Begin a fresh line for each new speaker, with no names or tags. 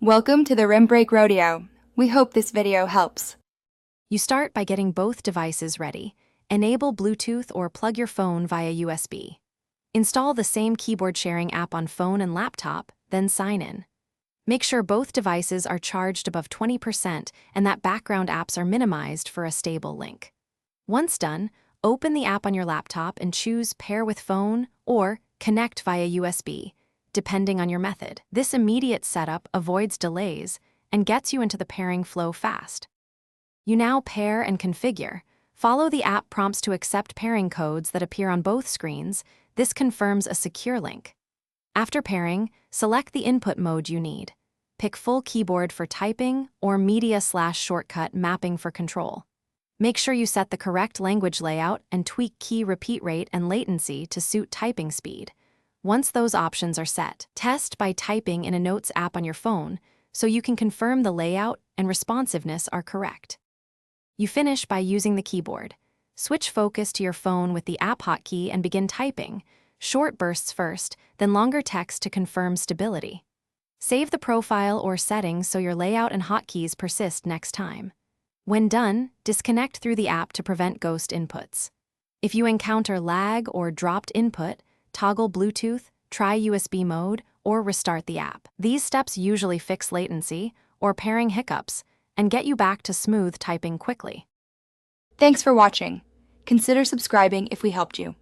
Welcome to the Rim Break Rodeo. We hope this video helps.
You start by getting both devices ready. Enable Bluetooth or plug your phone via USB. Install the same keyboard sharing app on phone and laptop, then sign in. Make sure both devices are charged above 20% and that background apps are minimized for a stable link. Once done, open the app on your laptop and choose Pair with Phone or Connect via USB, depending on your method. This immediate setup avoids delays and gets you into the pairing flow fast. You now pair and configure. Follow the app prompts to accept pairing codes that appear on both screens. This confirms a secure link. After pairing, select the input mode you need. Pick full keyboard for typing or media/shortcut mapping for control. Make sure you set the correct language layout and tweak key repeat rate and latency to suit typing speed. Once those options are set, test by typing in a Notes app on your phone so you can confirm the layout and responsiveness are correct. You finish by using the keyboard. Switch focus to your phone with the app hotkey and begin typing. Short bursts first, then longer text to confirm stability. Save the profile or settings so your layout and hotkeys persist next time. When done, disconnect through the app to prevent ghost inputs. If you encounter lag or dropped input, toggle Bluetooth, try USB mode, or restart the app. These steps usually fix latency or pairing hiccups and get you back to smooth typing quickly.
Thanks for watching. Consider subscribing if we helped you.